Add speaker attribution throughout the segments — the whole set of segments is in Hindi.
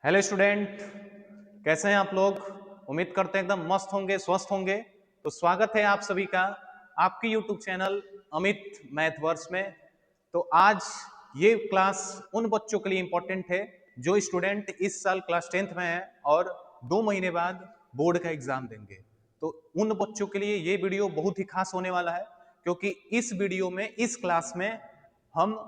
Speaker 1: हेलो स्टूडेंट, कैसे हैं आप लोग। उम्मीद करते हैं एकदम मस्त होंगे, स्वस्थ होंगे। तो स्वागत है आप सभी का आपके YouTube channel Amit math verse में। तो आज ये क्लास उन बच्चों के लिए इंपॉर्टेंट है जो स्टूडेंट इस साल क्लास 10th में है और 2 महीने बाद बोर्ड का एग्जाम देंगे। तो उन बच्चों के लिए ये वीडियो बहुत ही खास होने वाला है, क्योंकि इस वीडियो में, इस क्लास में हम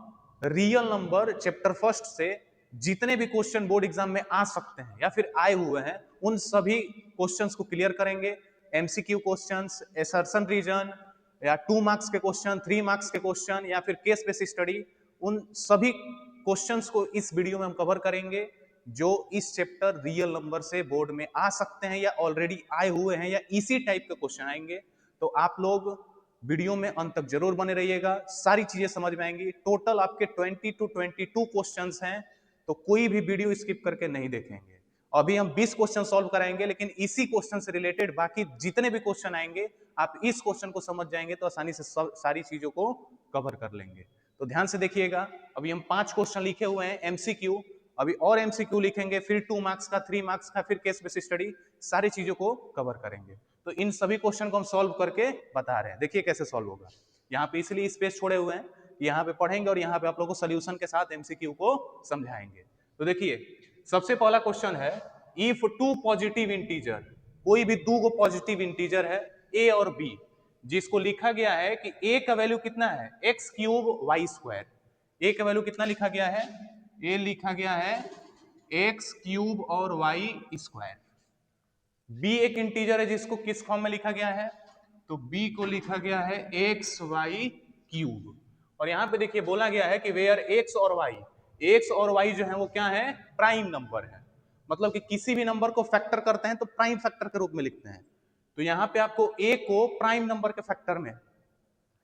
Speaker 1: रियल नंबर चैप्टर फर्स्ट से जितने भी क्वेश्चन बोर्ड एग्जाम में आ सकते हैं या फिर आए हुए हैं उन सभी क्वेश्चंस को क्लियर करेंगे। एमसीक्यू क्वेश्चंस, असर्शन रीजन, या 2 मार्क्स के क्वेश्चन, 3 मार्क्स के क्वेश्चन, या फिर केस बेस्ड स्टडी, उन सभी क्वेश्चंस को इस वीडियो में हम कवर करेंगे जो इस चैप्टर रियल नंबर से बोर्ड में आ सकते हैं या ऑलरेडी आए हुए हैं या इसी टाइप के क्वेश्चन आएंगे। तो आप लोग वीडियो में अंत तक जरूर बने रहिएगा, सारी चीजें समझ में आएंगी। टोटल आपके 20 to 22 क्वेश्चंस हैं, तो कोई भी वीडियो स्किप करके नहीं देखेंगे। अभी हम 20 क्वेश्चन सॉल्व कराएंगे, लेकिन इसी क्वेश्चन से रिलेटेड बाकी जितने भी क्वेश्चन आएंगे आप इस क्वेश्चन को समझ जाएंगे तो आसानी से सारी चीजों को कवर कर लेंगे। तो ध्यान से देखिएगा, अभी हम 5 क्वेश्चन लिखे हुए हैं एमसीक्यू, अभी और एमसीक्यू लिखेंगे, फिर 2 मार्क्स का, 3 मार्क्स का, फिर केस बेस्ड स्टडी, सारी चीजों को कवर करेंगे। तो इन सभी क्वेश्चन को हम सॉल्व करके बता रहे हैं, देखिए कैसे सॉल्व होगा। यहाँ पे इसलिए स्पेस छोड़े हुए हैं, यहाँ पे पढ़ेंगे और यहाँ पे आप लोगों को सोल्यूशन के साथ एमसीक्यू को समझाएंगे। तो देखिए सबसे पहला क्वेश्चन है, इफ टू पॉजिटिव इंटीजर, कोई भी दो पॉजिटिव इंटीजर है ए और बी, जिसको लिखा गया है कि ए का वैल्यू कितना है एक्स क्यूब वाई स्क्वायर। ए का वैल्यू कितना लिखा गया है, ए लिखा गया है एक्स क्यूब और वाई स्क्वायर। बी एक इंटीजर है जिसको किस फॉर्म में लिखा गया है, तो बी को लिखा गया है एक्स वाई क्यूब। और यहां पे देखिए बोला गया है कि वेयर एक्स और वाई, एक्स और वाई जो है वो क्या है, प्राइम नंबर है। मतलब कि किसी भी नंबर को फैक्टर करते हैं तो प्राइम फैक्टर के रूप में लिखते हैं। तो यहां पे आपको ए को प्राइम नंबर के फैक्टर में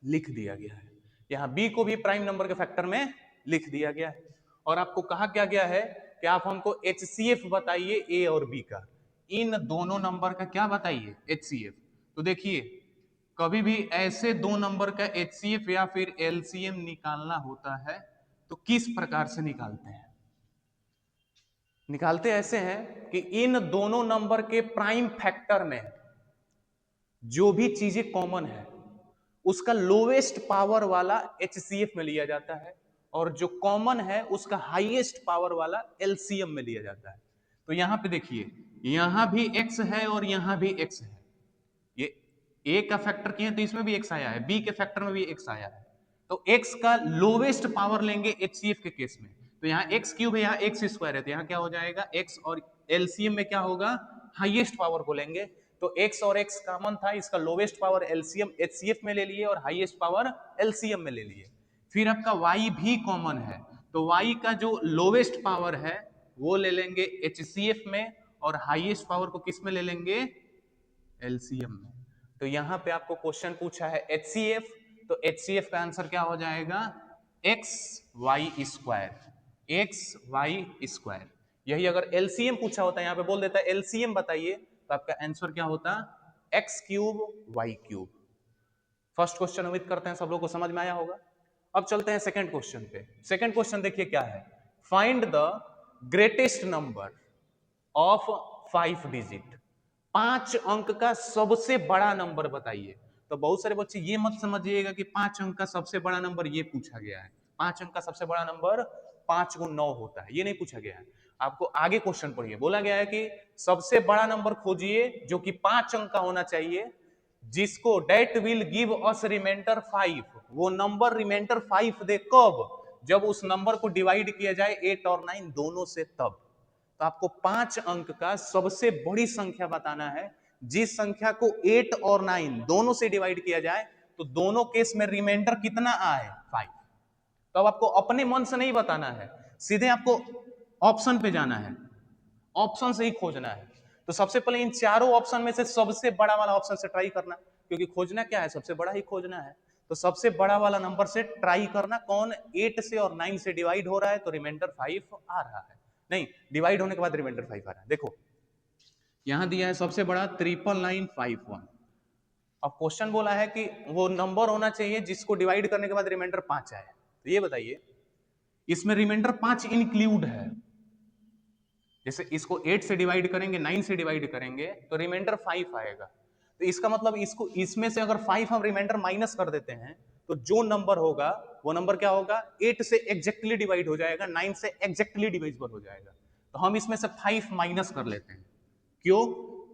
Speaker 1: लिख दिया गया है, यहां बी को भी प्राइम नंबर के फैक्टर में लिख दिया गया है। और आपको कहा क्या गया है कि आप हमको एचसीएफ बताइए ए और बी का, इन दोनों नंबर का क्या बताइए, एचसीएफ। तो देखिए कभी भी ऐसे दो नंबर का एचसीएफ या फिर एलसीएम निकालना होता है तो किस प्रकार से निकालते हैं, निकालते ऐसे हैं कि इन दोनों नंबर के प्राइम फैक्टर में जो भी चीजें कॉमन है उसका लोवेस्ट पावर वाला एचसीएफ में लिया जाता है, और जो कॉमन है उसका हाईएस्ट पावर वाला एलसीएम में लिया जाता है। तो यहां पे देखिए यहां भी एक्स है और यहां भी एक्स है, ये ए का फैक्टर किया तो इसमें भी एक्स आया है, बी के फैक्टर में भी एक्स आया है। तो एक्स का लोवेस्ट पावर लेंगे एचसीएफ के केस में, तो यहाँ एक्स क्यूब है, यहाँ एक्स स्क्वायर है, तो यहाँ क्या हो जाएगा एक्स, और एलसीएम में क्या होगा, हाईएस्ट पावर को लेंगे। तो एक्स और एक्स कॉमन था, इसका लोवेस्ट पावर एलसीएम एचसीएफ में ले लिए और हाईएस्ट पावर एलसीएम में ले लिए। फिर आपका y भी कॉमन है, तो y का जो लोवेस्ट पावर है वो ले लेंगे एचसीएफ में और हाईएस्ट पावर को किस में ले लेंगे, एलसीएम में। तो यहां पे आपको क्वेश्चन पूछा है एचसीएफ, तो एचसीएफ का आंसर क्या हो जाएगा, x y square, x y square. यही अगर एलसीएम पूछा होता, यहां पे बोल देता एलसीएम बताइए, तो आपका आंसर क्या होता, x cube y cube. First question उम्मीद करते हैं सब लोग को समझ में आया होगा। अब चलते हैं सेकंड क्वेश्चन पे। सेकंड क्वेश्चन देखिए क्या है, find the greatest number of 5 digit, 5 अंक का सबसे बड़ा नंबर बताइए। तो बहुत सारे बच्चे ये मत समझिएगा कि 5 अंक का सबसे बड़ा नंबर ये पूछा गया है, 5 अंक का सबसे बड़ा नंबर 5 गुण 9 होता है, ये नहीं पूछा गया है। आपको आगे क्वेश्चन पढ़िए, बोला गया है कि सबसे बड़ा नंबर खोजिए जो कि 5 अंक का होना चाहिए, जिसको that will give us reminder 5, वो नंबर रिमाइंडर 5 दे कब, जब उस नंबर को डिवाइड किया जाए 8 और 9 दोनों से तब। तो आपको 5 अंक का सबसे बड़ी संख्या बताना है, जिस संख्या को 8 और 9 दोनों से डिवाइड किया जाए तो दोनों केस में रिमाइंडर कितना आए, 5। तो अब आपको अपने मन से नहीं बताना है, सीधे आपको ऑप्शन पे जाना है, ऑप्शन से ही खोजना है। तो सबसे पहले इन चारों ऑप्शन में से सबसे बड़ा वाला ऑप्शन से ट्राई करना, क्योंकि खोजना क्या है, सबसे बड़ा ही खोजना है। तो सबसे बड़ा वाला नंबर से ट्राई करना, कौन 8 से और 9 से डिवाइड हो रहा है तो रिमाइंडर 5 आ रहा है, नहीं डिवाइड होने के बाद रिमाइंडर 5 आ रहा है। देखो यहां दिया है सबसे बड़ा 99951। अब क्वेश्चन बोला है कि वो नंबर होना चाहिए जिसको डिवाइड करने के बाद रिमाइंडर 5 आए। तो ये बताइए इसमें रिमाइंडर 5 इंक्लूड है, जैसे इसको 8 से डिवाइड करेंगे, 9 से डिवाइड करेंगे तो रिमाइंडर 5 आएगा। तो इसका मतलब इसको इसमें से अगर 5 हम रिमाइंडर माइनस कर देते हैं तो जो नंबर होगा वो नंबर क्या होगा, 8 से एग्जैक्टली डिवाइड हो जाएगा, 9 से एग्जैक्टली डिविजिबल हो जाएगा। तो हम इसमें से 5 माइनस कर लेते हैं। क्यों?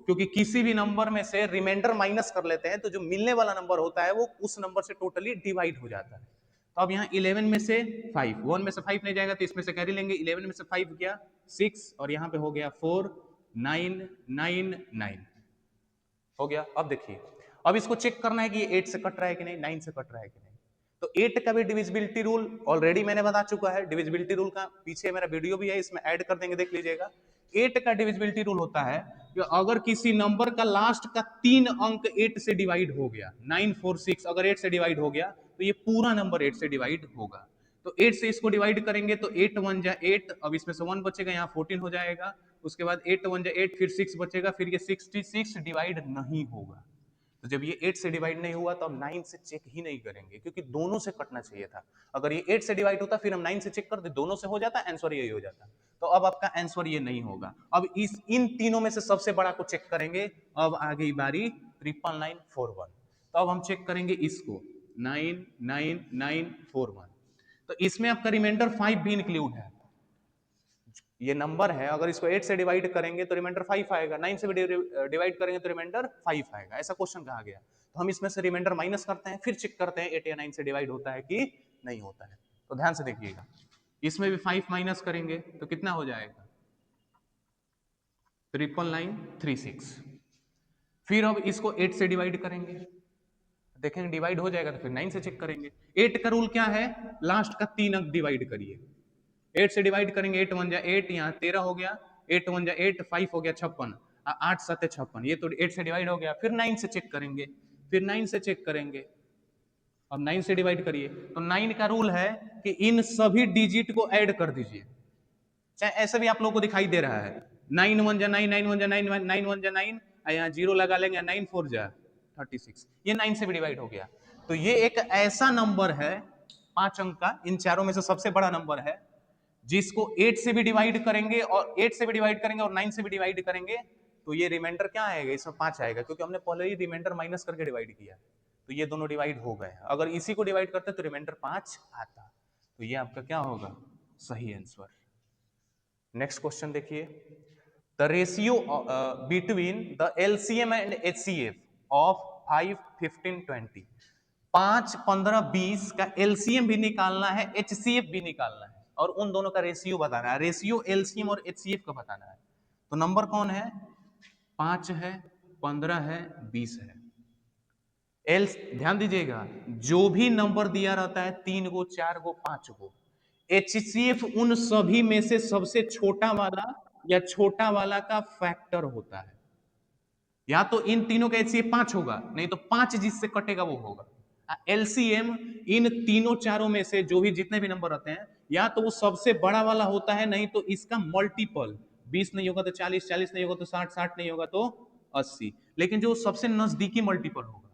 Speaker 1: क्योंकि किसी भी नंबर में से रिमाइंडर माइनस कर लेते हैं तो जो मिलने वाला नंबर होता है वो उस नंबर से टोटली डिवाइड हो जाता है। तो अब यहाँ 11 में से 5, 1 में से 5 नहीं जाएगा तो इसमें से कैरी लेंगे, 11 में से 5 गया 6 और यहाँ पे हो गया 4, 9, 9, 9 हो गया। अब देखिए, अब इसको चेक करना है कि ये 8 से कट रहा है कि नहीं, 9 से कट रहा है कि नहीं। तो 8 का भी डिविजिबिलिटी रूल ऑलरेडी मैंने बता चुका है, डिविजिबिलिटी रूल का पीछे मेरा वीडियो भी है, इसमें ऐड कर देंगे, देख लीजिएगा। 8 का डिविजिबिलिटी रूल होता है कि अगर किसी नंबर का लास्ट का 3 अंक 8 से डिवाइड हो गया, 9, 4, 6 अगर 8 से डिवाइड हो गया तो ये पूरा नंबर 8 से डिवाइड होगा। तो 8 से इसको डिवाइड करेंगे तो 8 1 जा 8, अब इसमें से 1 बचेगा, यहाँ 14 हो जाएगा। उसके बाद 8 1 जा 8, फिर 6 बचेगा, फिर ये 66 डिवाइड नहीं होगा। तो जब ये 8 से डिवाइड नहीं हुआ तो हम 9 से चेक ही नहीं करेंगे, क्योंकि दोनों से कटना चाहिए था। अगर ये 8 से डिवाइड होता फिर हम 9 से चेक करते, दोनों से हो जाता, आंसर यही हो जाता। तो अब आपका आंसर ये नहीं होगा। अब इन तीनों में से सबसे बड़ा को चेक करेंगे। अब आ गई बारी 99941। तो अब हम चेक करेंगे इसको, 99941। तो इसमें आपका रिमाइंडर 5 भी इंक्लूड है। ये नंबर है, अगर इसको 8 से डिवाइड करेंगे तो रिमाइंडर 5 आएगा, 9 से भी डिवाइड करेंगे तो रिमाइंडर 5 आएगा, ऐसा क्वेश्चन कहा गया। तो हम इसमें से रिमाइंडर माइनस करते हैं, फिर चेक करते हैं 8 या 9 से डिवाइड होता है कि नहीं होता है। तो ध्यान से देखिएगा, इसमें भी 5 माइनस करेंगे तो कितना हो जाएगा, 99936। फिर अब इसको 8 से डिवाइड करेंगे, देखेंगे डिवाइड हो जाएगा तो फिर 9 से चेक करेंगे। 8 का रूल क्या है, लास्ट का 3 अंक डिवाइड करिए। 8 से डिवाइड करेंगे, 8 1 जा 8, यहाँ 13 हो गया, 8 1 जा 8, 5 हो गया 56, 8 7 56, ये तो 8 से डिवाइड हो गया। फिर 9 से चेक करेंगे, फिर 9 से चेक करेंगे। अब 9 से डिवाइड करिए तो 9 का रूल है कि इन सभी डिजिट को ऐड कर दीजिए, चाहे ऐसे भी आप लोगों को दिखाई दे रहा है, 9 1 जा 9, 9 1 जा 9, 9 1 जा 9, यहाँ 0 लगा लेंगे, 9 4 जा 36, ये 9 से भी डिवाइड हो गया। तो ये एक ऐसा नंबर है 5 अंक का, इन चारों में से सबसे बड़ा नंबर है, जिसको 8 से भी डिवाइड करेंगे और 8 से भी डिवाइड करेंगे और 9 से भी डिवाइड करेंगे तो ये रिमाइंडर क्या आएगा, इसमें 5 आएगा, क्योंकि हमने पहले ही रिमाइंडर माइनस करके डिवाइड किया। तो ये दोनों डिवाइड हो गए। अगर इसी को डिवाइड करते तो रिमाइंडर 5 आता। तो ये आपका क्या होगा, सही आंसर। नेक्स्ट क्वेश्चन देखिए, the ratio between the LCM and HCF of 5, 15, 20। 5, 15, 20 का एलसीएम भी निकालना है, एचसीएफ भी निकालना है, और उन दोनों का रेशियो बताना है। रेशियो एलसीएम और एचसीएफ का बताना है। तो नंबर कौन है, 5 है, 15 है, 20 है। एल ध्यान दीजिएगा, जो भी नंबर दिया रहता है 3 गो, 4 गो, 5 गो, एचसीएफ उन सभी में से सबसे छोटा वाला या छोटा वाला का फैक्टर होता है। या तो इन तीनों का एचसीएफ 5 होगा, नहीं तो 5 जिससे कटेगा वो होगा। एलसीएम इन तीनों चारों में से जो भी जितने भी नंबर रहते हैं, या तो वो सबसे बड़ा वाला होता है, नहीं तो इसका मल्टीपल, 20 नहीं होगा तो 40, 40 नहीं होगा तो 60, 60 नहीं होगा तो 80, लेकिन जो सबसे नजदीकी मल्टीपल होगा,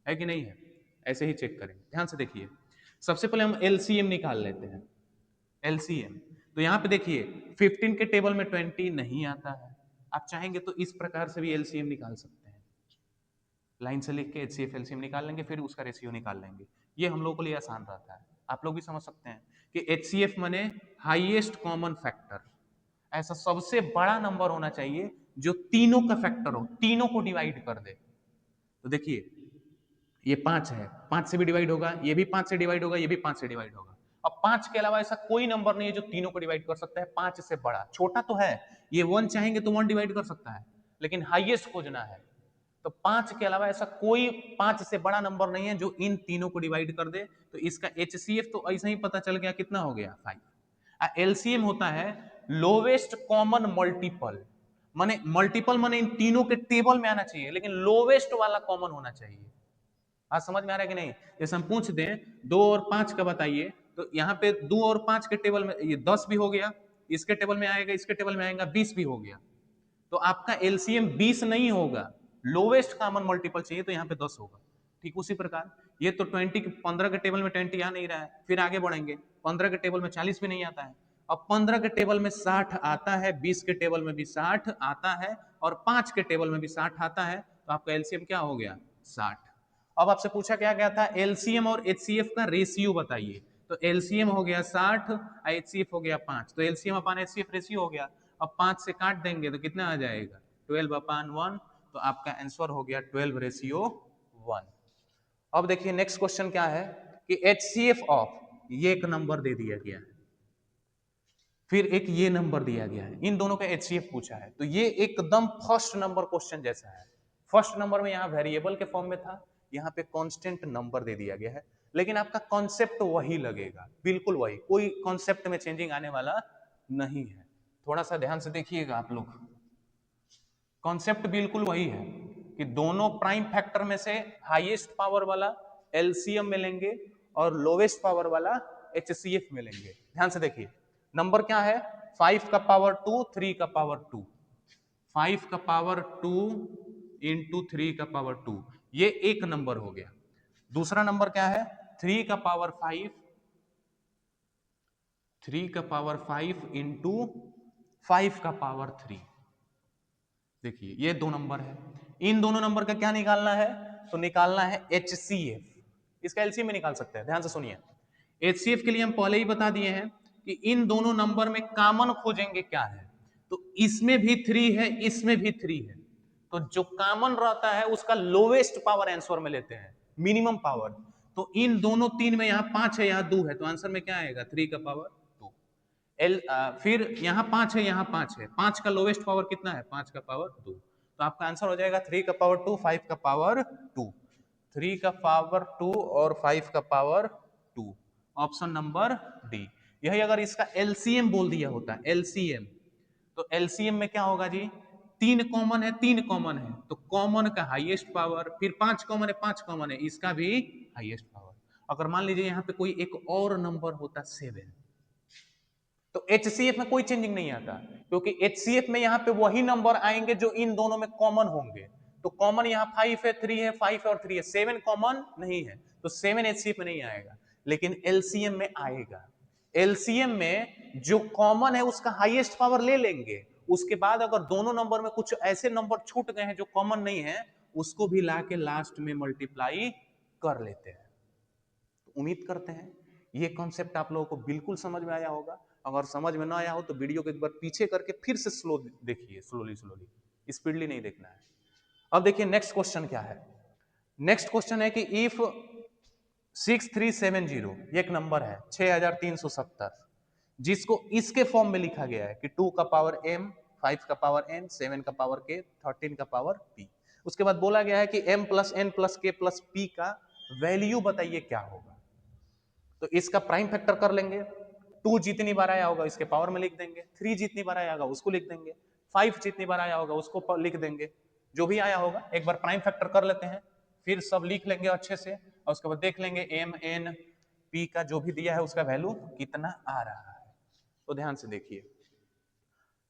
Speaker 1: है कि नहीं है, ऐसे ही चेक करेंगे। ध्यान से देखिए, सबसे पहले हम एलसीएम निकाल लेते हैं। एलसीएम तो यहां पे देखिए 15 के टेबल में 20 नहीं आता है। आप चाहेंगे तो इस प्रकार से भी एलसीएम निकाल सकते हैं, लाइन से लिख के एचसीएफ एलसीएम निकाल लेंगे, फिर उसका रेशियो निकाल लेंगे। ये हम लोग के लिए आसान रहता है, आप लोग भी समझ सकते हैं कि एचसीएफ माने हाईएस्ट कॉमन फैक्टर, ऐसा सबसे बड़ा नंबर होना चाहिए जो तीनों का फैक्टर हो, तीनों को डिवाइड कर दे। तो देखिए ये 5 है, 5 से भी डिवाइड होगा, ये भी 5 से डिवाइड होगा, ये भी 5 से डिवाइड होगा। अब 5 के अलावा ऐसा कोई नंबर नहीं है जो तीनों को डिवाइड कर सकता है। 5 से बड़ा, छोटा तो है, ये 1 चाहेंगे तो 1 डिवाइड कर सकता है, लेकिन हाईएस्ट खोजना है। तो 5 के अलावा ऐसा कोई 5 से बड़ा नंबर नहीं है जो इन तीनों को डिवाइड कर दे। तो इसका एचसीएफ तो ऐसा ही पता चल गया, कितना हो गया, 5। एलसीएम होता है लोवेस्ट कॉमन मल्टीपल, माने मल्टीपल माने इन तीनों के टेबल में आना चाहिए, लेकिन लोवेस्ट वाला कॉमन होना चाहिए। आज समझ में आ रहा है कि नहीं? जैसे हम पूछ दें 2 और 5 का बताइए, तो यहाँ पे 2 और 5 के टेबल में ये 10 भी हो गया, इसके टेबल में आएगा, इसके टेबल में आएगा, 20 भी हो गया। तो आपका एलसीएम 20 नहीं होगा, लोवेस्ट कॉमन मल्टीपल चाहिए, तो यहाँ पे 10 होगा। ठीक उसी प्रकार ये तो 15 के टेबल में 20 आ नहीं रहा है, फिर आगे बढ़ेंगे, 15 के टेबल में 40 भी नहीं आता है। अब 15 के टेबल में 60 आता है, 20 के टेबल में भी 60 आता है और 5 के टेबल में भी 60 आता है, तो आपका एलसीएम क्या हो गया? 60। अब आपसे पूछा क्या गया था? एलसीएम और एचसीएफ का रेशियो बताइए। तो एलसीएम हो गया 60 और एचसीएफ हो गया 5, तो एलसीएम अपान एचसीएफ रेशियो हो गया। अब 5 से काट देंगे तो कितना आ जाएगा? 12/1, तो आपका आंसर हो गया 12:1। अब देखिए नेक्स्ट क्वेश्चन क्या है कि एचसीएफ ऑफ, ये एक नंबर दे दिया गया है, फिर एक ये नंबर दिया गया है, इन दोनों का एचसीएफ पूछा है। तो ये एकदम फर्स्ट नंबर क्वेश्चन जैसा है। फर्स्ट नंबर में यहाँ वेरिएबल के फॉर्म में था, यहाँ पे कांस्टेंट नंबर दे दिया गया है, लेकिन आपका कॉन्सेप्ट वही लगेगा, बिल्कुल वही, कोई कॉन्सेप्ट में चेंजिंग आने वाला नहीं है। थोड़ा सा ध्यान से देखिएगा आप लोग, कॉन्सेप्ट बिल्कुल वही है कि दोनों प्राइम फैक्टर में से हाईएस्ट पावर वाला एलसीएम मिलेंगे और लोवेस्ट पावर वाला एचसीएफ मिलेंगे। ध्यान से देखिए, नंबर क्या है? 5 का पावर 2, 3 का पावर 2, 5 का पावर 2 इंटू 3 का पावर 2, ये एक नंबर हो गया। दूसरा नंबर क्या है? 3 का पावर 5, 3 का पावर 5 इंटू 5 का पावर 3। देखिए ये दो नंबर है, इन दोनों नंबर का क्या निकालना है? तो निकालना है एचसीएफ, इसका एलसीएम में निकाल सकते हैं। ध्यान से सुनिए, एचसीएफ के लिए हम पहले ही बता दिए हैं कि इन दोनों नंबर में कॉमन खोजेंगे क्या है। तो इसमें भी 3 है, इसमें भी 3 है, तो जो कॉमन रहता है उसका लोवेस्ट पावर आंसर में लेते हैं, मिनिमम पावर। तो इन दोनों 3 में यहाँ 5 है, यहाँ 2 है, तो आंसर में क्या आएगा? 3 का पावर 2। फिर यहाँ 5 है, यहाँ 5 है, 5 का लोवेस्ट पावर कितना है? 5 का पावर 2, तो आपका आंसर हो जाएगा 3 का पावर 2, 5 का पावर 2, 3 का पावर 2 और 5 का पावर 2, ऑप्शन नंबर डी। यही अगर इसका एलसीएम बोल दिया होता, एलसीएम, तो एलसीएम में क्या होगा जी? 3 कॉमन है, 3 कॉमन है, तो कॉमन का हाईएस्ट पावर, फिर 5 कॉमन है, 5 कॉमन है, इसका भी हाईएस्ट पावर। अगर मान लीजिए यहाँ पे कोई एक और नंबर होता 7, तो एचसीएफ में कोई चेंजिंग नहीं आता, क्योंकि एचसीएफ में यहाँ पे वही नंबर आएंगे जो इन दोनों में कॉमन होंगे। तो कॉमन यहाँ 5 है, 3 है, 5 और 3 है, 7 कॉमन नहीं है, तो 7 एचसीएफ में नहीं आएगा, लेकिन एलसीएम में आएगा। एलसीएम में जो कॉमन है उसका हाईएस्ट पावर ले लेंगे, उसके बाद अगर दोनों नंबर में कुछ ऐसे नंबर छूट गए हैं जो कॉमन नहीं है, उसको भी लाके लास्ट में मल्टीप्लाई कर लेते हैं। तो उम्मीद करते हैं ये कॉन्सेप्ट आप लोगों को बिल्कुल समझ में आया होगा। अगर समझ में ना आया हो तो वीडियो को एक बार पीछे करके फिर से स्लो देखिए, स्लोली स्लोली, स्पीडली नहीं देखना है। अब देखिए नेक्स्ट क्वेश्चन क्या है। नेक्स्ट क्वेश्चन है कि इफ 6370, ये एक नंबर है 6370, जिसको इसके फॉर्म में लिखा गया है कि 2 का पावर m, 5 का पावर n, 7 का पावर k, 13 का पावर p। उसके बाद बोला गया है कि m plus n plus k plus p का वैल्यू बताइए क्या होगा। तो इसका प्राइम फैक्टर कर लेंगे, 2 जितनी बार आया होगा इसके पावर में लिख देंगे, 3 जितनी बार आया होगा उसको लिख देंगे, 5 जितनी बार आया होगा उसको लिख देंगे, जो भी आया होगा एक बार प्राइम फैक्टर कर लेते हैं, फिर सब लिख लेंगे अच्छे से, और उसके बाद देख लेंगे एम एन पी का जो भी दिया है उसका वैल्यू कितना आ रहा है। तो ध्यान से देखिए,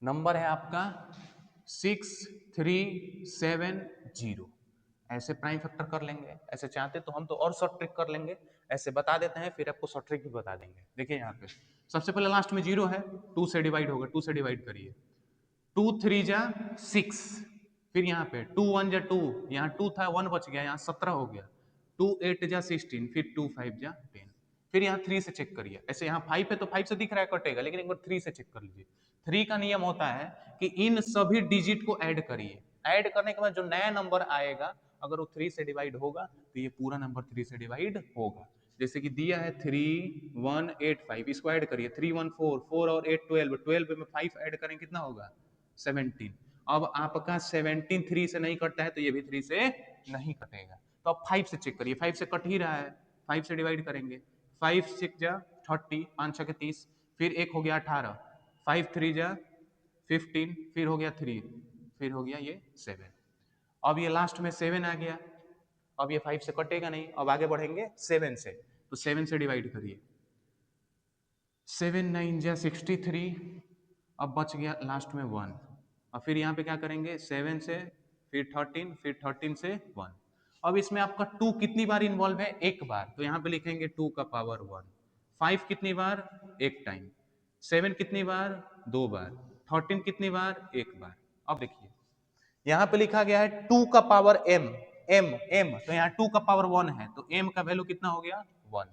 Speaker 1: नंबर है आपका 6370, ऐसे प्राइम फैक्टर कर लेंगे, ऐसे चाहते तो हम तो और शॉर्ट ट्रिक कर लेंगे, ऐसे बता देते हैं फिर आपको शॉर्ट ट्रिक भी बता देंगे। देखिए यहाँ पे सबसे पहले लास्ट में 0 है, 2 से डिवाइड होगा, 2 से डिवाइड करिए, 2 3 जा 6, फिर यहाँ पे 2 1 जा 2, यहाँ 2 था 1 बच गया, यहाँ 17 हो गया, 2 8 जा 16, फिर 2 5 जा 10, फिर यहाँ 3 से चेक करिए, ऐसे यहाँ 5 है तो 5 से दिख रहा है कटेगा, लेकिन एक बार 3 से चेक कर लीजिए। 3 का नियम होता है कि इन सभी डिजिट को ऐड करिए, ऐड करने के बाद जो नया नंबर आएगा अगर वो 3 से डिवाइड होगा तो ये पूरा नंबर 3 से डिवाइड होगा। जैसे कि दिया है 3185, इसको ऐड करिए, 314, 4 और 8 12, 12 में 5 ऐड करें कितना होगा? 17। अब आपका 17 3 से नहीं कटता है तो ये भी 3 से नहीं कटेगा, तो अब 5 से चेक करिए, 5 से कट ही रहा है, 5 से डिवाइड करेंगे, 5 6 जा 30, 5 6 30, फिर एक हो गया 18, 5 3 जा 15, फिर हो गया 3, फिर हो गया ये 7। अब ये लास्ट में 7 आ गया, अब ये 5 से कटेगा नहीं, अब आगे बढ़ेंगे 7 से, तो 7 से डिवाइड करिए, 7 9 जा 63, अब बच गया लास्ट में 1, और फिर यहाँ पे क्या करेंगे 7 से, फिर 13, फिर 13 से 1। अब इसमें आपका 2 कितनी बार इन्वॉल्व है? एक बार, तो यहाँ पे लिखेंगे 2 का पावर 1। 5 कितनी बार? एक टाइम। 7 कितनी बार, 2 बार, 13 कितनी बार, 1 बार। अब देखिए यहां पे लिखा गया है 2 का पावर m, m तो यहाँ 2 का पावर 1 है तो m का वैल्यू कितना हो गया 1।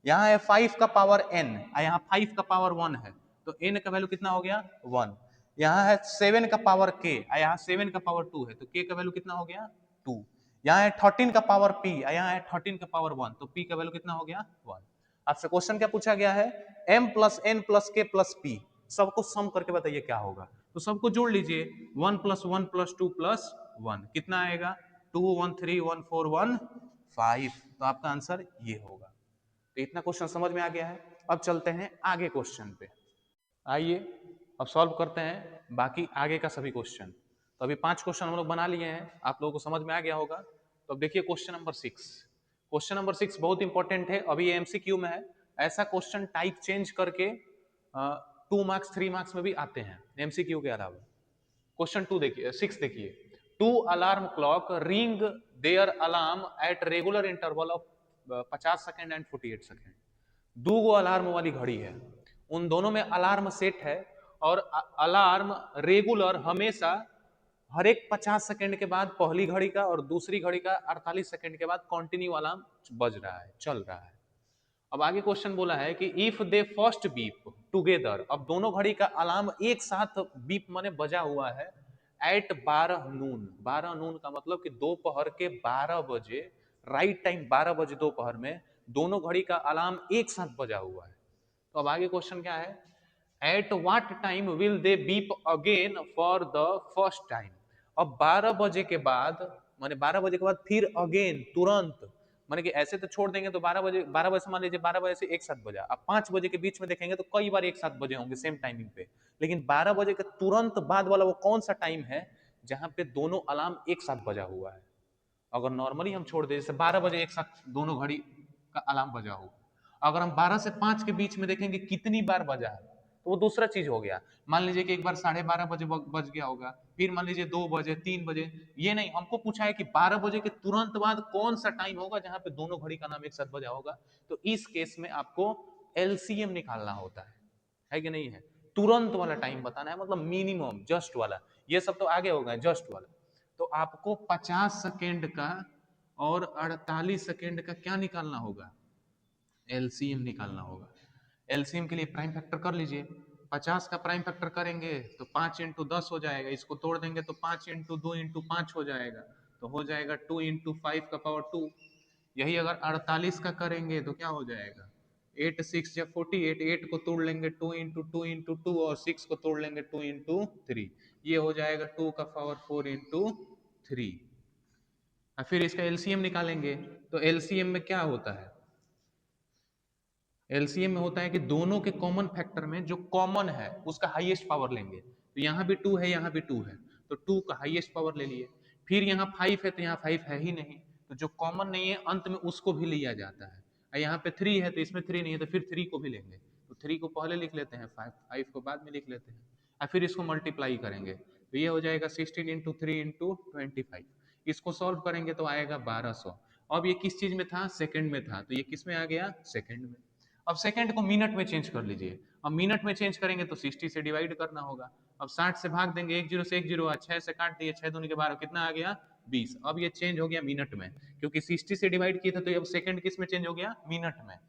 Speaker 1: यहाँ है 5 का पावर n, यहाँ 5 का पावर 1 है तो n का वैल्यू कितना हो गया 1। यहाँ है 7 का पावर k, यहाँ 7 का पावर 2 है तो k का वैल्यू कितना हो गया 2। यहाँ है 13 का पावर p, यहाँ है 13 का पावर 1 तो p का वैल्यू कितना हो गया 1। आपसे क्वेश्चन क्या पूछा गया है, m plus n plus k plus p सबको सम करके बताइए क्या होगा। तो सबको जोड़ लीजिए 1 प्लस 1 प्लस 2 प्लस 1 कितना आएगा 2 1 3 1 4 1 5। तो आपका आंसर ये होगा। तो इतना क्वेश्चन समझ में आ गया है। अब चलते हैं आगे क्वेश्चन पे। आइए अब सॉल्व करते हैं बाकी आगे का सभी क्वेश्चन। तो अभी 5 क्वेश्चन हम लोग बना लिए हैं, आप लोगों को समझ में आ गया होगा। तो अब देखिए क्वेश्चन नंबर 6। क्वेश्चन नंबर 6 बहुत इंपॉर्टेंट है, अभी ये एमसीक्यू में है। ऐसा क्वेश्चन टाइप चेंज करके 2 मार्क्स 3 मार्क्स में भी आते हैं एमसीक्यू के अलावा। क्वेश्चन 2 देखिए, 6 देखिए, 2 alarm clock ring there alarm at regular interval of 50 second and 48 second. दो गो अलार्म वाली घड़ी है, उन दोनों में अलार्म सेट है और अलार्म रेगुलर हमेशा हर एक 50 सेकंड के बाद पहली घड़ी का और दूसरी घड़ी का 48 सेकंड के बाद कंटिन्यू अलार्म बज रहा है, चल रहा है। अब आगे क्वेश्चन बोला है कि if they first beep together, अब दोनों घड़ी का अलार्म एक साथ बीप माने बजा हुआ है एट 12 नून। 12 नून का मतलब कि दोपहर के 12 बजे, राइट टाइम 12 बजे दोपहर में दोनों घड़ी का अलार्म एक साथ बजा हुआ है। तो अब आगे क्वेश्चन क्या है, at what time will they beep again for the first time. अब 12 बजे के बाद माने 12 बजे के बाद फिर अगेन तुरंत, माने कि ऐसे तो छोड़ देंगे तो 12 बजे से मान लीजिए 12 बजे से एक साथ बजा, अब 5 बजे के बीच में देखेंगे तो कई बार एक साथ बजे होंगे सेम टाइमिंग पे, लेकिन 12 बजे के तुरंत बाद वाला वो कौन सा टाइम है जहां पे दोनों अलार्म एक साथ बजा हुआ है। अगर नॉर्मली हम छोड़ दे जैसे 12 बजे एक साथ दोनों घड़ी का अलार्म बजा हो, अगर हम 12 से 5 के बीच में देखेंगे कितनी बार बजा है तो वो दूसरा चीज हो गया। मान लीजिए कि एक बार 12:30 बजे बज गया होगा, फिर मान लीजिए 2 बजे 3 बजे, ये नहीं, हमको पूछा है कि 12 बजे के तुरंत बाद कौन सा टाइम होगा जहां पे दोनों घड़ी का नाम एक साथ बजा होगा। तो इस केस में आपको एलसीएम निकालना होता है कि नहीं है, तुरंत वाला टाइम बताना है, मतलब मिनिमम जस्ट वाला, ये सब तो आगे होगा जस्ट वाला। तो आपको 50 सेकेंड का और 48 सेकेंड का क्या निकालना होगा, एलसीएम निकालना होगा। एलसीएम के लिए प्राइम फैक्टर कर लीजिए, 50 का प्राइम फैक्टर करेंगे तो 5 इंटू 10 हो जाएगा, इसको तोड़ देंगे तो 5 इंटू 2 इंटू 5 हो जाएगा, तो हो जाएगा 2 इंटू 5 का पावर 2। यही अगर 48 का करेंगे तो क्या हो जाएगा 8 6 या 48, 8 को तोड़ लेंगे 2 इंटू 2 और 6 को तोड़ लेंगे 2 इंटू 3, ये हो जाएगा 2 का पावर 4 इंटू 3। और फिर इसका एलसीएम निकालेंगे तो एलसीएम में क्या होता है, एलसीएम में होता है कि दोनों के कॉमन फैक्टर में जो कॉमन है उसका हाईएस्ट पावर लेंगे। तो यहाँ भी 2 है, यहाँ भी 2 है, तो 2 का हाईएस्ट पावर ले लिए। फिर यहाँ 5 है तो यहाँ 5 है ही नहीं, तो जो कॉमन नहीं है अंत में उसको भी लिया जाता है। और यहाँ पे 3 है तो इसमें 3 नहीं है तो फिर 3 को भी लेंगे, तो 3 को पहले लिख लेते हैं, 5 को बाद में लिख लेते हैं, और फिर इसको मल्टीप्लाई करेंगे तो ये हो जाएगा 16 इंटू 3 इंटू 25। इसको सॉल्व करेंगे तो आएगा 1200। अब ये किस चीज में था, सेकंड में था, तो ये किस में आ गया, सेकंड में। अब सेकंड को मिनट में चेंज कर लीजिए, अब मिनट में चेंज करेंगे तो 60 से डिवाइड करना होगा। अब 60 से भाग देंगे, एक जीरो से एक जीरो, 6 से काट दिए, 6 दूनी के 12, कितना आ गया 20। अब ये चेंज हो गया मिनट में, क्योंकि 60 से डिवाइड किया था तो अब सेकंड किस में चेंज हो गया, मिनट में।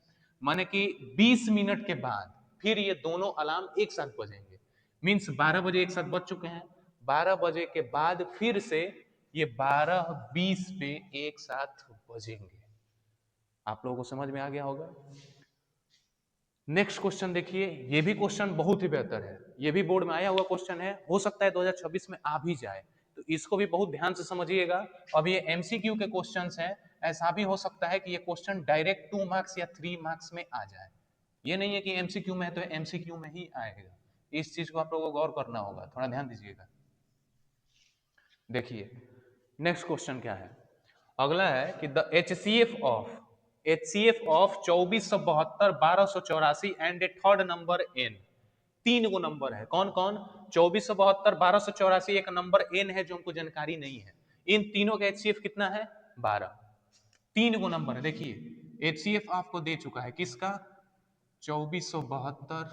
Speaker 1: माने कि 20 मिनट के बाद फिर ये दोनों अलार्म एक साथ बजेंगे, मीन्स 12 बजे एक साथ बज चुके हैं, 12 बजे के बाद फिर से ये 12:20 पे एक साथ बजेंगे। आप लोगों को समझ में आ गया होगा। नेक्स्ट क्वेश्चन देखिए, ये भी क्वेश्चन बहुत ही बेहतर है, ये भी बोर्ड में आया हुआ क्वेश्चन है, हो सकता है 2026 में आ भी जाए, तो इसको भी बहुत ध्यान से समझिएगा। अब ये एमसीक्यू के क्वेश्चंस हैं, ऐसा भी हो सकता है कि ये क्वेश्चन डायरेक्ट 2 मार्क्स या 3 मार्क्स में आ जाए, ये नहीं है कि एमसीक्यू में है तो एमसीक्यू में ही आएगा। इस चीज को आप लोगों को गौर करना होगा, थोड़ा ध्यान दीजिएगा। देखिए नेक्स्ट क्वेश्चन क्या है, अगला है कि the HCF of 2472 1284 and a third number N. 3 गो नंबर है, कौन कौन, 2472 1284, एक नंबर एन है जो हमको जानकारी नहीं है। इन तीनों का एचसीएफ कितना है 12, 3 गो नंबर है। देखिए एचसीएफ आपको दे चुका है किसका, 2472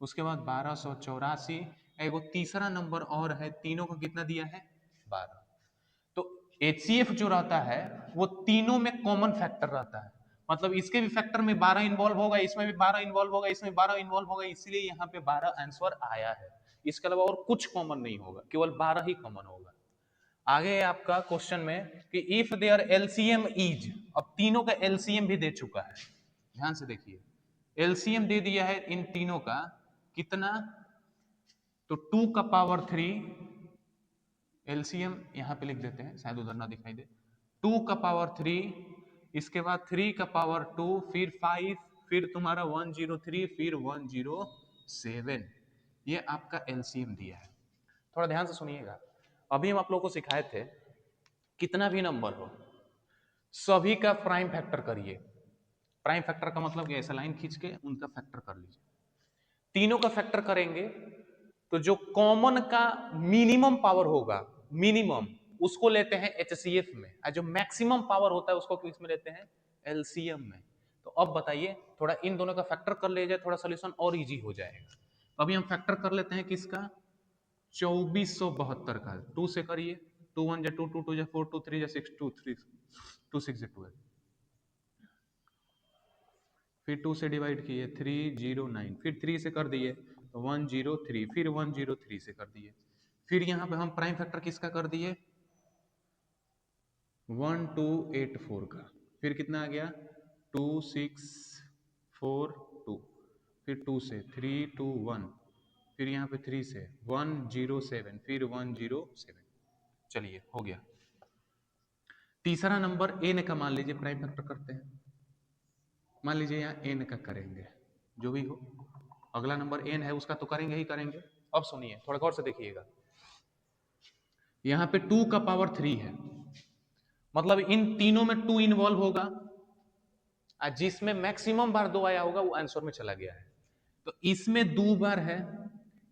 Speaker 1: उसके बाद 1284, एगो तीसरा नंबर और है, तीनों का कितना दिया है 12। तो HCF जो रहता है वो तीनों में कॉमन फैक्टर रहता है, मतलब इसके भी फैक्टर में 12 इन्वॉल्व होगा, इसमें भी 12 इन्वॉल्व होगा, इसमें 12 इन्वॉल्व होगा, इसलिए यहाँ पे 12 आंसर आया है। इसके अलावा और कुछ कॉमन नहीं होगा, केवल 12 ही कॉमन होगा। आगे है आपका क्वेश्चन में कि इफ देयर एलसीएम इज, अब तीनों का एलसीएम भी दे चुका है, ध्यान से देखिए, एलसीएम दे दिया है इन तीनों का कितना, तो 2 का पावर 3, एलसीएम यहां पे लिख देते हैं शायद उधर ना दिखाई दे, 2 का पावर 3, इसके बाद 3 का पावर 2, फिर 5, फिर तुम्हारा 103, फिर 107, ये आपका एलसीएम दिया है। थोड़ा ध्यान से सुनिएगा, अभी हम आप लोगों को सिखाए थे कितना भी नंबर हो सभी का प्राइम फैक्टर करिए। प्राइम फैक्टर का मतलब ऐसा लाइन खींच के उनका फैक्टर कर लीजिए, तीनों का फैक्टर करेंगे तो जो कॉमन का मिनिमम पावर होगा, मिनिमम उसको लेते हैं एचसीएफ में, और जो मैक्सिमम पावर होता है उसको किस में लेते हैं, एलसीएम में। तो अब बताइए, थोड़ा इन दोनों का फैक्टर कर ले जाए, थोड़ा सोल्यूशन और इजी हो जाएगा। अभी हम फैक्टर कर लेते हैं किसका, 2472 का, 2 से करिए, 2 1 जा 2, 2 2 जा 4, 2 3 जा 6, 2 3 2 6 जा 12, फिर 2 से डिवाइड किए 309, फिर 3 से कर दिए तो 103, फिर 103 से कर दिए, फिर यहाँ पे हम प्राइम फैक्टर किसका कर दिए 1284 का, फिर कितना आ गया 2642, फिर 2 से 321, फिर यहाँ पे 3 से 107, फिर 107, चलिए हो गया। तीसरा नंबर एन का मान लीजिए प्राइम फैक्टर करते हैं, मान लीजिए यहाँ एन का करेंगे, जो भी हो, अगला नंबर एन है उसका तो करेंगे ही करेंगे। अब सुनिए थोड़ा गौर से देखिएगा, यहाँ पे 2 का पावर 3 है, मतलब इन तीनों में 2 इन्वॉल्व होगा, जिसमें मैक्सिमम बार 2 आया होगा वो आंसर में चला गया है। तो इसमें 2 बार है,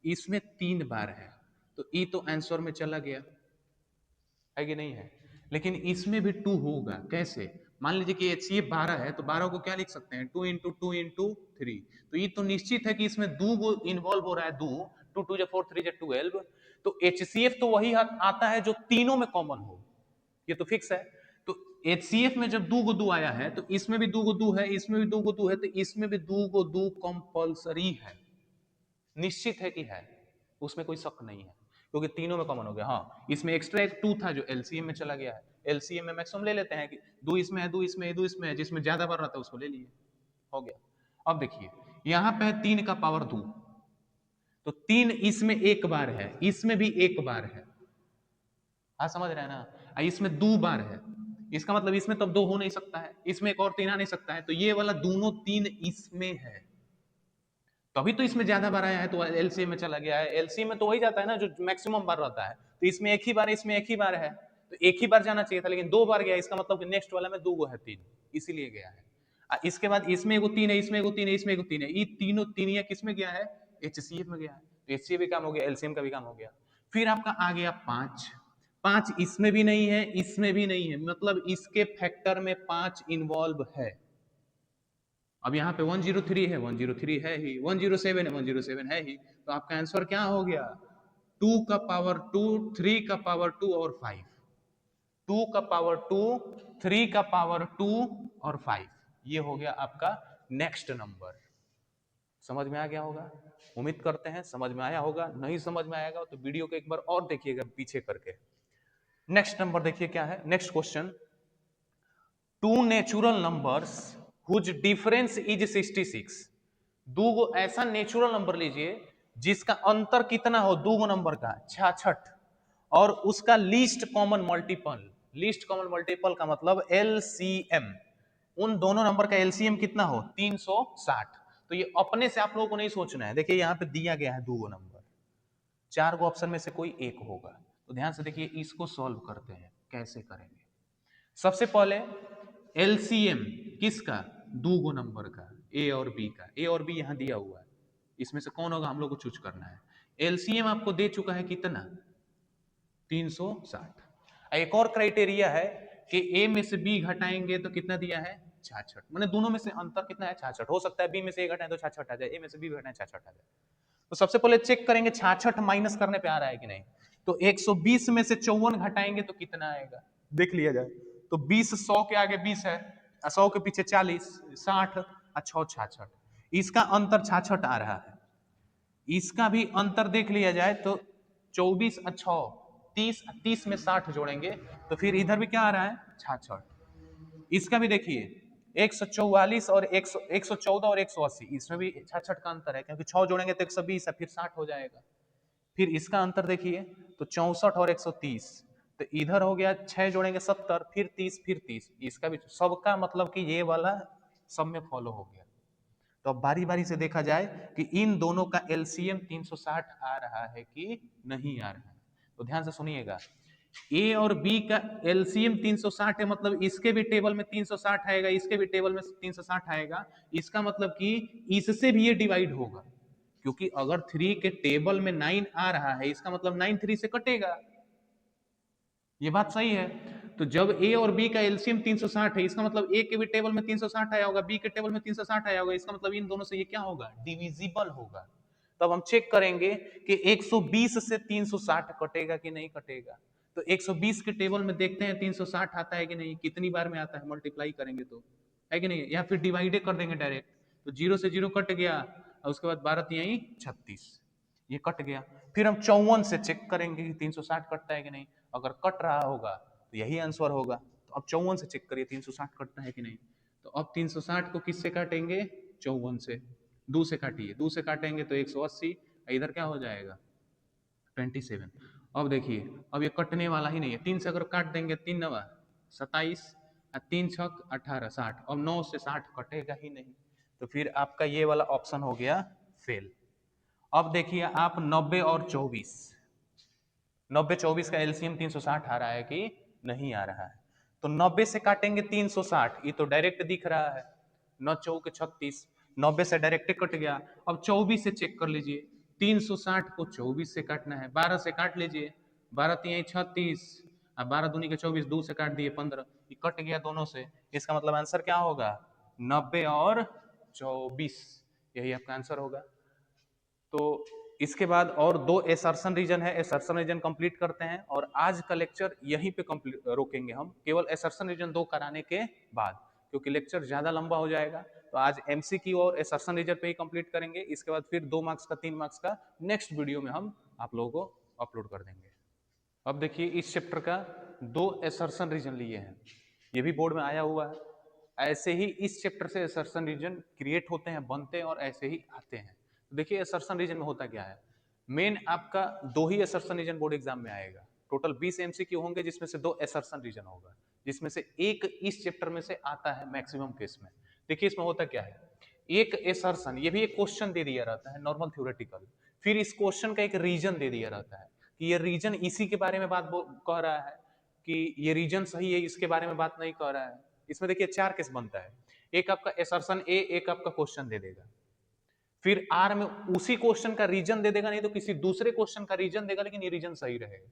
Speaker 1: इसमें 3 बार है, तो ई तो आंसर में चला गया है कि नहीं है, लेकिन इसमें भी 2 होगा, कैसे, मान लीजिए कि HCF 12 है तो 12 को क्या लिख सकते हैं 2 इंटू 2 इंटू 3, तो ये तो निश्चित है कि इसमें 2 इन्वॉल्व हो रहा है, 2 2 2 4 3 12, तो HCF तो वही आता है जो तीनों में कॉमन हो, ये तो फिक्स है। तो HCF में जब 2 आया है तो इसमें भी 2 है, इसमें भी 2 है, तो इसमें भी 2 कंपल्सरी है, निश्चित है कि है, उसमें कोई शक नहीं है, क्योंकि तीनों में कॉमन हो गया। हाँ, इसमें एक्स्ट्रा एक 2 था जो एलसीएम में चला गया है, एलसीएम में मैक्सिमम ले लेते हैं कि 2 इसमें है, 2 इसमें है, 2 इसमें है, जिसमें ज्यादा बार रहता है उसको ले लिए, हो गया। अब देखिए यहां पे है 3 का पावर 2, तो 3 इसमें एक बार है, इसमें भी एक बार है, हाँ समझ रहे हैं ना, इसमें 2 बार है, इसका मतलब इसमें तो 2 हो नहीं सकता है, इसमें एक और 3 आ नहीं सकता है, तो ये वाला दोनों 3 इसमें है, तभी तो इसमें ज्यादा बार आया है, तो एलसीएम में चला गया है। एलसीएम में तो वही जाता है ना जो मैक्सिमम बार रहता है, तो इसमें एक ही बार है, इसमें एक ही बार है, तो एक ही बार जाना चाहिए था, लेकिन 2 बार गया, इसका मतलब कि नेक्स्ट वाला में 2 है 3, इसीलिए गया है। इसके बाद इसमें एगो 3 है, इसमें एगो 3 है, इसमें एगो 3 है, ये तीनों 3 किस में गया है, एचसीएफ में गया है, तो एचसीएफ भी काम हो गया, एलसीएम का भी काम हो गया। फिर आपका आ गया 5, 5 इसमें भी नहीं है, इसमें भी नहीं है, मतलब इसके फैक्टर में 5 इन्वॉल्व है। अब यहाँ पे 103 है, 103 है ही, 107 है, 107 है ही, तो आपका आंसर क्या हो गया 2 का पावर 2, 3 का पावर 2 और 5, 2 का पावर 2, 3 का पावर 2 और 5, ये हो गया आपका नेक्स्ट नंबर। समझ में आ गया होगा, उम्मीद करते हैं समझ में आया होगा, नहीं समझ में आएगा तो वीडियो को एक बार और देखिएगा पीछे करके। नेक्स्ट नंबर देखिए क्या है, next question, two natural numbers whose difference is 66, दो गो ऐसा नेचुरल नंबर लीजिए जिसका अंतर कितना हो, दो गो नंबर का 66, और उसका least common multiple, least common multiple का मतलब एलसीएम, उन दोनों नंबर का एलसीएम कितना हो 360। तो ये अपने से आप लोगों को नहीं सोचना है, देखिए यहाँ पे दिया गया है दो गो नंबर, 4 गो ऑप्शन में से कोई एक होगा, तो ध्यान से देखिए इसको सॉल्व करते हैं, कैसे करेंगे। सबसे पहले एलसीएम किसका, दो गो नंबर का, ए और बी का, ए और बी यहां दिया हुआ है, इसमें से कौन होगा हम लोग को चूज करना है। एलसीएम आपको दे चुका है कितना 360। एक और क्राइटेरिया है कि ए में से बी घटाएंगे तो कितना दिया है 66। मैंने दोनों में से अंतर कितना है 66। हो सकता है बी में से ए घटाए तो 66 आ जाए, ए में से बी घटाए 66 आ जाए। तो सबसे पहले चेक करेंगे 66 माइनस करने पे आ रहा है कि नहीं। तो 120 में से 54 घटाएंगे तो कितना आएगा देख लिया जाए। तो 20 100 के आगे 20 है, 100 के पीछे 40, 60 और 6 66, इसका अंतर 66 आ रहा है। इसका भी अंतर देख लिया जाए तो 24 और 6 30, 30 में 60 जोड़ेंगे तो फिर इधर भी क्या आ रहा है 66। इसका भी देखिए 144 और 114 और 180, इसमें भी 66 का अंतर है, क्योंकि 6 जोड़ेंगे तो 120 है, फिर 60 हो जाएगा। फिर इसका अंतर देखिए तो 64 और 130, तो इधर हो गया 6 जोड़ेंगे 70, फिर 30, फिर 30। इसका भी सबका मतलब कि ये वाला सब में फॉलो हो गया। तो अब बारी बारी से देखा जाए कि इन दोनों का एलसीएम 360 आ रहा है कि नहीं आ रहा है। तो ध्यान से सुनिएगा, ए और बी का एलसीएम 360 है, मतलब इसके भी टेबल में 360 आएगा, इसके भी टेबल में 360 आएगा। इसका मतलब कि इससे भी ये डिवाइड होगा, क्योंकि अगर 3 के टेबल में 9 आ रहा है, इसका मतलब 9 3 से कटेगा। ये बात सही है। तो जब ए और बी का एलसीएम 360 है, इसका मतलब ए के भी टेबल में 360 आया होगा, बी के टेबल में 360 आया होगा, इसका मतलब इन दोनों से ये क्या होगा डिविजिबल होगा। तब हम चेक करेंगे कि 120 से 360 कटेगा कि नहीं कटेगा। तो 120 के टेबल में देखते हैं 360 आता है कि नहीं, कितनी बार में आता है, मल्टीप्लाई करेंगे तो, है कि नहीं, या फिर डिवाइडे कर देंगे डायरेक्ट। तो 0 से 0 कट गया और उसके बाद 12 यही 36, ये कट गया। फिर हम 54 से चेक करेंगे कि 360 कटता है कि नहीं। अगर कट रहा होगा तो यही आंसर होगा। तो अब 54 से चेक करिए 360 कटता है कि नहीं। तो अब 360 को किससे काटेंगे 54 से, 2 से काटिए, 2 से काटेंगे तो 180, इधर क्या हो जाएगा 27। अब देखिए अब ये कटने वाला ही नहीं है, 3 से अगर काट देंगे 3 9 27, 3 6 18 60, अब 9 से 60 कटेगा ही नहीं। तो फिर आपका ये वाला ऑप्शन हो गया फेल। अब देखिए आप 90 और 24, 90 24 का एलसीएम 360 आ रहा है कि नहीं आ रहा है। तो 90 से काटेंगे 360, ये तो डायरेक्ट दिख रहा है, 9 चौके 36, 90 से डायरेक्ट कट गया। अब 24 से चेक कर लीजिए, 360 को 24 से काटना है, 12 से काट लीजिए, 12 3 36, अब 12 दूनी के 24, 2 से काट दिए 15, ये कट गया दोनों से। इसका मतलब आंसर क्या होगा 90 और 24, यही आपका आंसर होगा। तो इसके बाद और 2 एसर्शन रीजन है, एसर्शन रीजन कंप्लीट करते हैं और आज का लेक्चर यहीं पे कंप्लीट रोकेंगे हम, केवल एसर्शन रीजन 2 कराने के बाद, क्योंकि लेक्चर ज्यादा लंबा हो जाएगा। तो आज एमसीक्यू और एसर्शन रीजन पे ही कंप्लीट करेंगे। इसके बाद फिर 2 मार्क्स का 3 मार्क्स का नेक्स्ट वीडियो में हम आप लोगों को अपलोड कर देंगे। अब देखिए इस चैप्टर का 2 एसर्शन रीजन लिए हैं, ये भी बोर्ड में आया हुआ है। ऐसे ही इस चैप्टर से एसर्शन रीजन क्रिएट होते हैं, बनते हैं और ऐसे ही आते हैं। देखिए एसर्शन रीजन में होता क्या है, मेन आपका 2 ही एसर्शन रीजन बोर्ड एग्जाम में आएगा। टोटल 20 एमसीक्यू होंगे, जिसमें से 2 एसर्शन रीजन होगा, जिसमें से एक इस चैप्टर में से आता है मैक्सिमम केस में। देखिए इसमें होता क्या है, एक एसर्शन, ये भी एक क्वेश्चन दे दिया रहता है नॉर्मल थ्योरेटिकल, फिर इस क्वेश्चन का एक रीजन दे दिया रहता है कि ये रीजन इसी के बारे में बात कह रहा है, कि ये रीजन सही है, इसके बारे में बात नहीं कह रहा है। इसमें देखिए 4 केस बनता है, एक आपका एसर्शन ए, एक आपका क्वेश्चन दे देगा, फिर आर में उसी क्वेश्चन का रीजन दे देगा, नहीं तो किसी दूसरे क्वेश्चन का रीजन देगा, लेकिन ये रीजन सही रहेगा।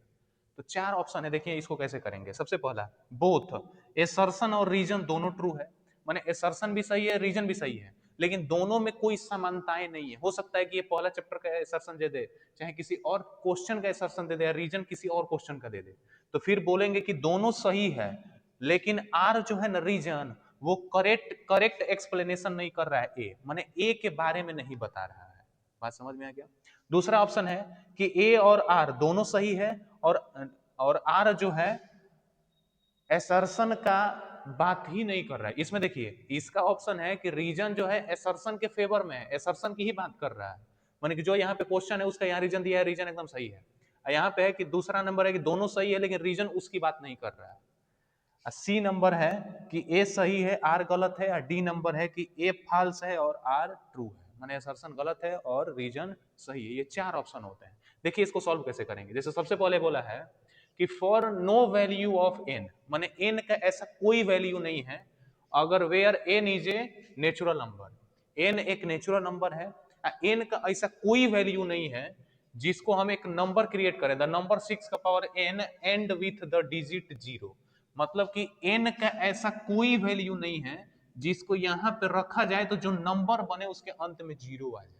Speaker 1: तो 4 ऑप्शन है, देखिए इसको कैसे करेंगे। सबसे पहला बोथ, एसर्शन और रीजन दोनों ट्रू है, माने एसर्शन भी सही है रीजन भी सही है, लेकिन दोनों में कोई समानताएं नहीं है। हो सकता है कि ये पहला चैप्टर का एसर्शन दे दे, चाहे किसी और क्वेश्चन का एसर्शन दे दे, या रीजन किसी और क्वेश्चन का दे दे, तो फिर बोलेंगे कि दोनों सही है, लेकिन आर जो है ना रीजन, वो करेक्ट एक्सप्लेनेशन नहीं कर रहा है ए, माने ए के बारे में नहीं बता रहा है। बात समझ में आ गया। दूसरा ऑप्शन है कि ए और आर दोनों सही है, और आर जो है एसर्शन का बात ही नहीं कर रहा है। इसमें देखिए इसका ऑप्शन है कि रीजन जो है एसर्शन के फेवर में है, एसर्शन की ही बात कर रहा है, माने कि जो यहाँ पे क्वेश्चन है उसका यहाँ रीजन दिया है, रीजन एकदम सही है। यहाँ पे है कि दूसरा नंबर है कि दोनों सही है, लेकिन रीजन उसकी बात नहीं कर रहा है। सी नंबर है कि ए सही है आर गलत है, और डी नंबर है कि ए फॉल्स है और आर ट्रू है, माने असर्शन गलत है और रीजन सही है। ये 4 ऑप्शन होते हैं। देखिए इसको सॉल्व कैसे करेंगे। जैसे सबसे पहले बोला है कि for no value of N, माने एन का ऐसा कोई वैल्यू नहीं है अगर where N is a natural number, N एक नेचुरल नंबर है, एन का ऐसा कोई वैल्यू नहीं है जिसको हम एक नंबर क्रिएट करें, द नंबर 6 का power N and with the digit 0, मतलब कि n का ऐसा कोई वैल्यू नहीं है जिसको यहाँ पे रखा जाए तो जो नंबर बने उसके अंत में 0 आ जाए।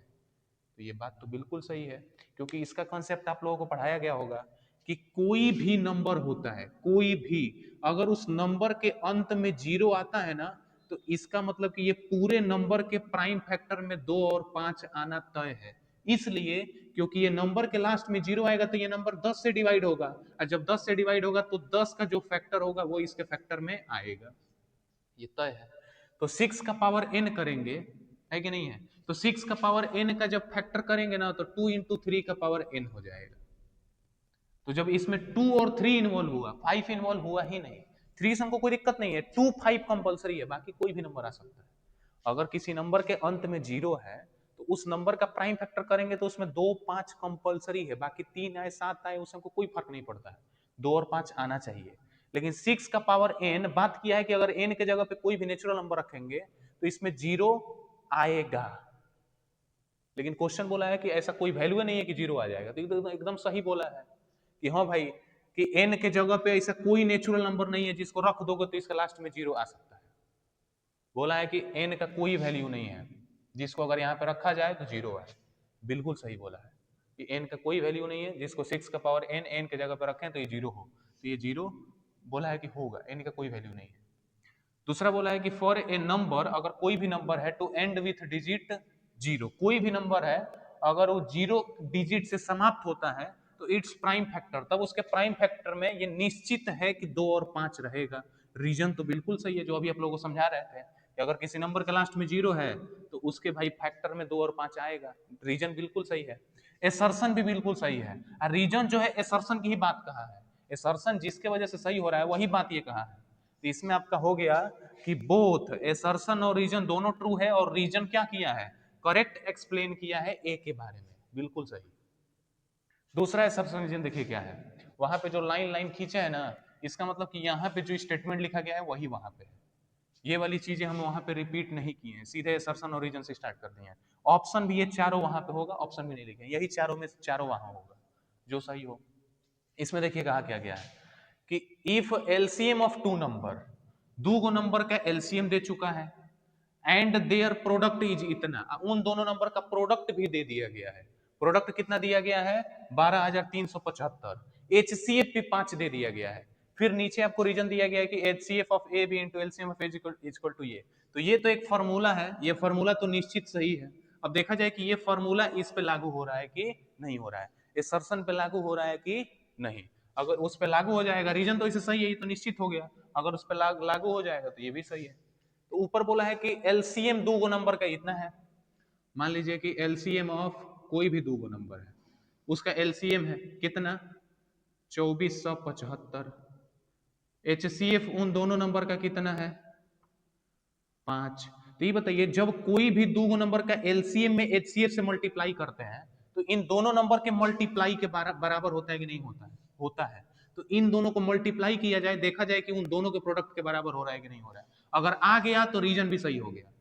Speaker 1: तो ये बात तो बिल्कुल सही है, क्योंकि इसका कॉन्सेप्ट आप लोगों को पढ़ाया गया होगा कि कोई भी नंबर होता है, कोई भी, अगर उस नंबर के अंत में 0 आता है ना, तो इसका मतलब कि ये पूरे नंबर के प्राइम फैक्टर में 2 और 5 आना तय है। इसलिए क्योंकि ये नंबर के लास्ट में 0 आएगा तो ये नंबर 10 से डिवाइड होगा, और जब 10 से डिवाइड होगा तो 10 का जो फैक्टर होगा वो इसके फैक्टर में आएगा, ये तय है। तो 6 का पावर n करेंगे, है कि नहीं है? तो 6 का पावर n का जब फैक्टर करेंगे ना तो 2 इंटू 3 का पावर n हो जाएगा। तो जब इसमें 2 और 3 इन्वॉल्व हुआ, 5 इन्वॉल्व हुआ ही नहीं। 3 से हमको कोई दिक्कत नहीं है, 2 5 कंपलसरी है, बाकी कोई भी नंबर आ सकता है। अगर किसी नंबर के अंत में 0 है तो उस नंबर का प्राइम फैक्टर करेंगे तो उसमें 2 5 कंपलसरी है, बाकी 3 आए 7 आए उससे हमको कोई फर्क नहीं पड़ता है, 2 और 5 आना चाहिए। लेकिन 6 का पावर n, बात किया है कि अगर n के जगह पे कोई भी नेचुरल नंबर रखेंगे तो इसमें 0 आएगा, लेकिन क्वेश्चन बोला है कि ऐसा कोई वैल्यू नहीं है कि 0 आ जाएगा। तो एकदम सही बोला है कि हाँ भाई, कि n के जगह पे ऐसा कोई नेचुरल नंबर नहीं है जिसको रख दोगे तो इसका लास्ट में 0 आ सकता है। बोला है कि n का कोई वैल्यू नहीं है जिसको अगर यहाँ पे रखा जाए तो 0 है। बिल्कुल सही बोला है कि n का कोई वैल्यू नहीं है जिसको 6 का पावर n के जगह पे रखें तो ये 0 हो, तो ये 0 बोला है कि होगा, n का कोई वैल्यू नहीं है। दूसरा बोला है कि फॉर ए नंबर, अगर कोई भी नंबर है टू एंड विथ डिजिट 0, कोई भी नंबर है अगर वो 0 डिजिट से समाप्त होता है तो इट्स प्राइम फैक्टर, तब उसके प्राइम फैक्टर में ये निश्चित है कि 2 और 5 रहेगा। रीजन तो बिल्कुल सही है, जो अभी आप लोगों को समझा रहे थे कि अगर किसी नंबर के लास्ट में 0 है तो उसके भाई फैक्टर में 2 और 5 आएगा। रीजन बिल्कुल सही है, एसर्शन भी बिल्कुल सही है। रीजन जो है एसर्शन की ही बात कहा है, एसर्शन जिसके वजह से सही हो रहा है वही बात ये कहा है। तो इसमें आपका हो गया कि बोथ एसर्शन और रीजन दोनों ट्रू है, और रीजन क्या किया है, करेक्ट एक्सप्लेन किया है ए के बारे में, बिल्कुल सही। दूसरा एसर्शन रीजन देखिए क्या है, वहां पे जो लाइन लाइन खींचे है ना, इसका मतलब कि यहाँ पे जो स्टेटमेंट लिखा गया है वही वहां पे है। ये वाली चीजें हम वहां पे रिपीट नहीं किए हैं, सीधे एसर्शन और रीजन से स्टार्ट कर दिए हैं। ऑप्शन भी ये चारों वहां पे होगा, ऑप्शन भी नहीं लिखे, यही चारों में चारों वहां होगा जो सही हो। इसमें देखिए कहा क्या गया है कि if LCM of two number, दो गो नंबर का एलसीएम दे चुका है, एंड देयर प्रोडक्ट इज इतना, उन दोनों नंबर का प्रोडक्ट भी दे दिया गया है। प्रोडक्ट कितना दिया गया है, 12,375। एचसीएफ भी 5 दे दिया गया है। फिर नीचे आपको रीजन दिया गया है कि HCF of A B into LCM of A equal to ये। तो ये तो एक फार्मूला है, ये फार्मूला तो निश्चित सही है। अब देखा जाए कि ये फार्मूला इस पे लागू हो रहा है कि नहीं हो रहा है, एसर्शन पे लागू हो रहा है कि नहीं। अगर उस पे लागू हो जाएगा, रीजन तो इसे सही है, ये तो निश्चित हो गया, अगर उस पे लागू हो जाएगा तो ये भी सही है। तो ऊपर बोला है कि एलसीएम दो गो नंबर का इतना है, मान लीजिए कि एलसीएम ऑफ कोई भी दो गो नंबर है, उसका एलसीएम है कितना, 2475। एचसीएफ उन दोनों नंबर का कितना है, 5। तो ये बताइए, जब कोई भी दो गो नंबर का एलसीएम में एचसीएफ से मल्टीप्लाई करते हैं तो इन दोनों नंबर के मल्टीप्लाई के बराबर होता है कि नहीं होता है, होता है। तो इन दोनों को मल्टीप्लाई किया जाए, देखा जाए कि उन दोनों के प्रोडक्ट के बराबर हो रहा है कि नहीं हो रहा है। अगर आ गया तो रीजन भी सही हो गया,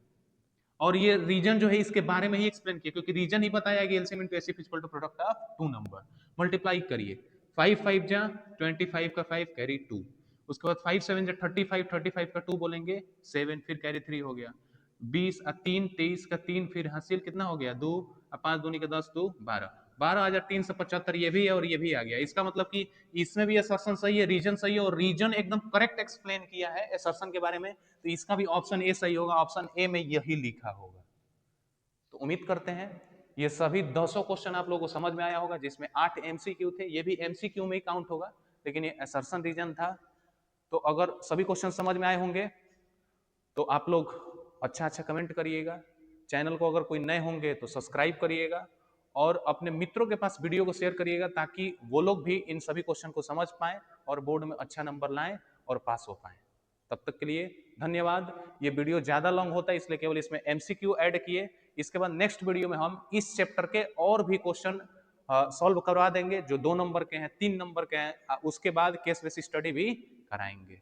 Speaker 1: और ये रीजन जो है इसके बारे में ही एक्सप्लेन किया, क्योंकि रीजन ही बताया कि LCM into HCF equal to product of two number. Multiply करिए, 5 5 जा 25 का 5 कैरी 2, उसके बाद 5 7 जा 35, 35 का 2 बोलेंगे 7, फिर कैरी 3 हो गया, 20 3 23 का 3, फिर हासिल कितना हो गया 2, 5 दूनी का 10 2 12, 12,375 ये भी है और ये भी आ गया। इसका मतलब कि इसमें भी असर्शन सही है, रीजन सही है, और रीजन एकदम करेक्ट एक्सप्लेन किया है असर्शन के बारे में, तो इसका भी ऑप्शन ए सही होगा, ऑप्शन ए में यही लिखा होगा। तो उम्मीद करते हैं ये सभी 200 क्वेश्चन आप लोगों को समझ में आया होगा, जिसमें 8 एमसीक्यू थे, ये भी एमसीक्यू में ही काउंट होगा, लेकिन ये असर्शन रीजन था। तो अगर सभी क्वेश्चन समझ में आए होंगे तो आप लोग अच्छा अच्छा कमेंट करिएगा, चैनल को अगर कोई नए होंगे तो सब्सक्राइब करिएगा, और अपने मित्रों के पास वीडियो को शेयर करिएगा ताकि वो लोग भी इन सभी क्वेश्चन को समझ पाएं और बोर्ड में अच्छा नंबर लाएं और पास हो पाएं। तब तक के लिए धन्यवाद। ये वीडियो ज़्यादा लॉन्ग होता है इसलिए केवल इसमें एमसीक्यू ऐड किए, इसके बाद नेक्स्ट वीडियो में हम इस चैप्टर के और भी क्वेश्चन सॉल्व करवा देंगे जो 2 नंबर के हैं, 3 नंबर के हैं, उसके बाद केस बेस स्टडी भी कराएंगे।